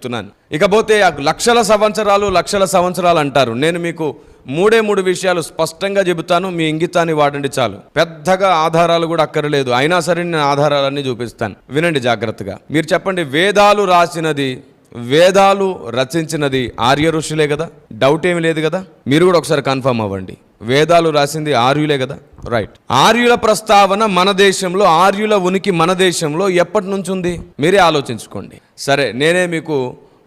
చెప్తున్నాను. ఇకపోతే లక్షల సంవత్సరాలు అంటారు. నేను మీకు మూడు విషయాలు స్పష్టంగా చెబుతాను, మీ ఇంగితాన్ని వాడండి చాలు. పెద్దగా ఆధారాలు కూడా అక్కర్లేదు, అయినా సరే నేను ఆధారాలన్నీ చూపిస్తాను, వినండి జాగ్రత్తగా. మీరు చెప్పండి, వేదాలు రచించినది ఆర్య ఋషులే కదా, డౌట్ ఏమి లేదు కదా. మీరు కూడా ఒకసారి కన్ఫర్మ్ అవ్వండి, వేదాలు రాసింది ఆర్యులే కదా. రైట్. ఆర్యుల ప్రస్తావన మన దేశంలో, ఆర్యుల ఉనికి మన దేశంలో ఎప్పటి నుంచి ఉంది మీరే ఆలోచించుకోండి. సరే, నేనే మీకు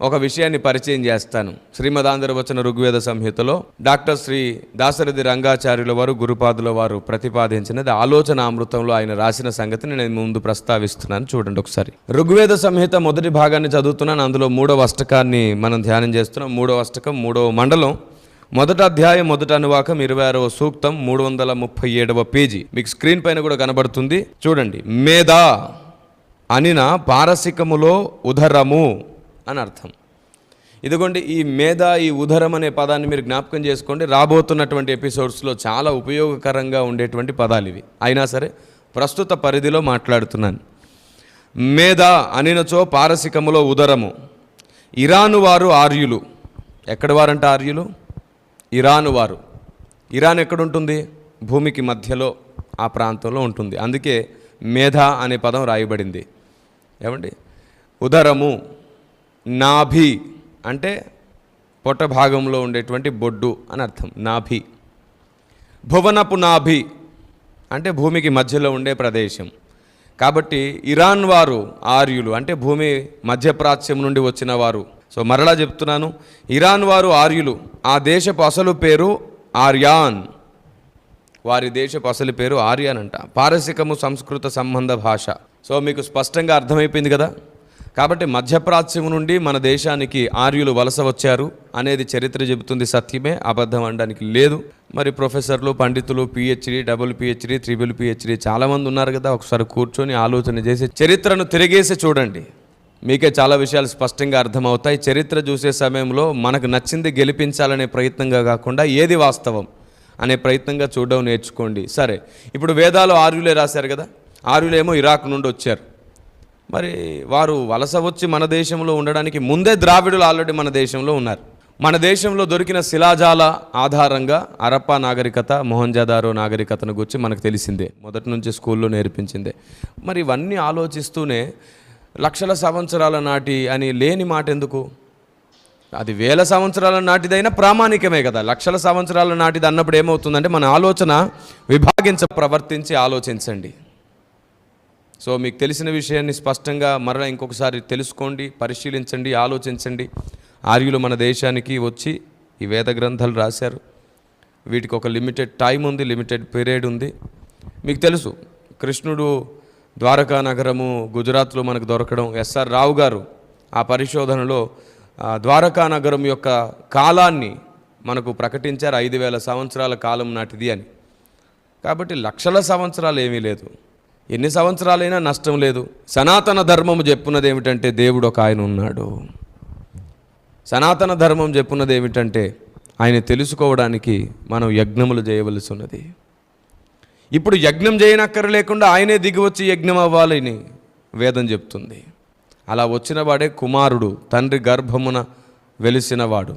ఒక విషయాన్ని పరిచయం చేస్తాను. శ్రీమదాంధ్రవచన ఋగ్వేద సంహితలో డాక్టర్ శ్రీ దాశరథి రంగాచార్యుల వారు, గురుపాదుల వారు ప్రతిపాదించినది ఆలోచన అమృతంలో ఆయన రాసిన సంగతిని నేను ముందు ప్రస్తావిస్తున్నాను. చూడండి ఒకసారి. ఋగ్వేద సంహిత మొదటి భాగాన్ని చదువుతున్నాను. అందులో 3వ అష్టకాన్ని మనం ధ్యానం చేస్తున్నాం. 3వ అష్టకం 3వ మండలం, మొదటి అధ్యాయం, మొదటి అనువాకం, 26వ సూక్తం, 337వ పేజీ. మీకు స్క్రీన్ పైన కూడా కనబడుతుంది చూడండి. మేధా అనిన పారసికములో ఉదరము అని అర్థం. ఇదిగోండి, ఈ మేధ, ఈ ఉదరం అనే పదాన్ని మీరు జ్ఞాపకం చేసుకోండి. రాబోతున్నటువంటి ఎపిసోడ్స్లో చాలా ఉపయోగకరంగా ఉండేటువంటి పదాలు ఇవి. అయినా సరే ప్రస్తుత పరిధిలో మాట్లాడుతున్నాను. మేధ అనినచో పారసికములో ఉదరము. ఇరాను వారు ఆర్యులు. ఎక్కడి వారంట ఆర్యులు? ఇరాను వారు. ఇరాన్ ఎక్కడుంటుంది? భూమికి మధ్యలో ఆ ప్రాంతంలో ఉంటుంది. అందుకే మేధ అనే పదం రాయబడింది. ఏమండి, ఉదరము, నాభి అంటే పొట్ట భాగంలో ఉండేటువంటి బొడ్డు అని అర్థం, నాభి. భువనపు నాభి అంటే భూమికి మధ్యలో ఉండే ప్రదేశం. కాబట్టి ఇరాన్ వారు ఆర్యులు అంటే భూమి మధ్యప్రాచ్యం నుండి వచ్చిన వారు. సో మరలా చెప్తున్నాను, ఇరాన్ వారు ఆర్యులు. ఆ దేశపు అసలు పేరు ఆర్యాన్. వారి దేశపు అసలు పేరు ఆర్యాన్ అంట. పారసికము సంస్కృత సంబంధ భాష. సో మీకు స్పష్టంగా అర్థమైపోయింది కదా. కాబట్టి మధ్యప్రాచ్యం నుండి మన దేశానికి ఆర్యులు వలస వచ్చారు అనేది చరిత్ర చెబుతుంది. సత్యమే, అబద్ధం అనడానికి లేదు. మరి ప్రొఫెసర్లు, పండితులు, PhD, double PhD, triple PhD చాలామంది ఉన్నారు కదా. ఒకసారి కూర్చొని ఆలోచన చేసి చరిత్రను తిరిగేసి చూడండి, మీకే చాలా విషయాలు స్పష్టంగా అర్థమవుతాయి. చరిత్ర చూసే సమయంలో మనకు నచ్చింది గెలిపించాలనే ప్రయత్నంగా కాకుండా ఏది వాస్తవం అనే ప్రయత్నంగా చూడడం నేర్చుకోండి. సరే, ఇప్పుడు వేదాలు ఆర్యులే రాశారు కదా. ఆర్యులేమో ఇరాక్ నుండి వచ్చారు. మరి వారు వలస వచ్చి మన దేశంలో ఉండడానికి ముందే ద్రావిడులు ఆల్రెడీ మన దేశంలో ఉన్నారు. మన దేశంలో దొరికిన శిలాజాల ఆధారంగా హరప్పా నాగరికత, మొహంజదారో నాగరికతను గురించి మనకు తెలిసిందే, మొదటి నుంచి స్కూల్లో నేర్పించిందే. మరి ఇవన్నీ ఆలోచిస్తూనే లక్షల సంవత్సరాల నాటి అని లేని మాట ఎందుకు? అది వేల సంవత్సరాల నాటిదైనా ప్రామాణికమే కదా. లక్షల సంవత్సరాల నాటిది అన్నప్పుడు ఏమవుతుందంటే మన ఆలోచన ప్రవర్తించి ఆలోచించండి. సో మీకు తెలిసిన విషయాన్ని స్పష్టంగా మరలా ఇంకొకసారి తెలుసుకోండి, పరిశీలించండి, ఆలోచించండి. ఆర్యులు మన దేశానికి వచ్చి ఈ వేద గ్రంథాలు రాశారు. వీటికి ఒక లిమిటెడ్ టైం ఉంది, లిమిటెడ్ పీరియడ్ ఉంది. మీకు తెలుసు, కృష్ణుడు ద్వారకా నగరము గుజరాత్లో మనకు దొరకడం. ఎస్ఆర్ రావు గారు ఆ పరిశోధనలో ద్వారకా నగరం యొక్క కాలాన్ని మనకు ప్రకటించారు. 5000 సంవత్సరాల కాలం నాటిది అని. కాబట్టి లక్షల సంవత్సరాలు ఏమీ లేదు, ఎన్ని సంవత్సరాలైనా నష్టం లేదు. సనాతన ధర్మము చెప్పున్నది ఏమిటంటే దేవుడు ఒక ఆయన ఉన్నాడు. సనాతన ధర్మం చెప్పున్నది ఏమిటంటే ఆయన తెలుసుకోవడానికి మనం యజ్ఞములు చేయవలసి ఉన్నది. ఇప్పుడు యజ్ఞం చేయనక్కర్లేకుండా ఆయనే దిగి వచ్చి యజ్ఞం అవ్వాలని వేదం చెప్తుంది. అలా వచ్చిన వాడే కుమారుడు, తండ్రి గర్భమున వెలిసినవాడు.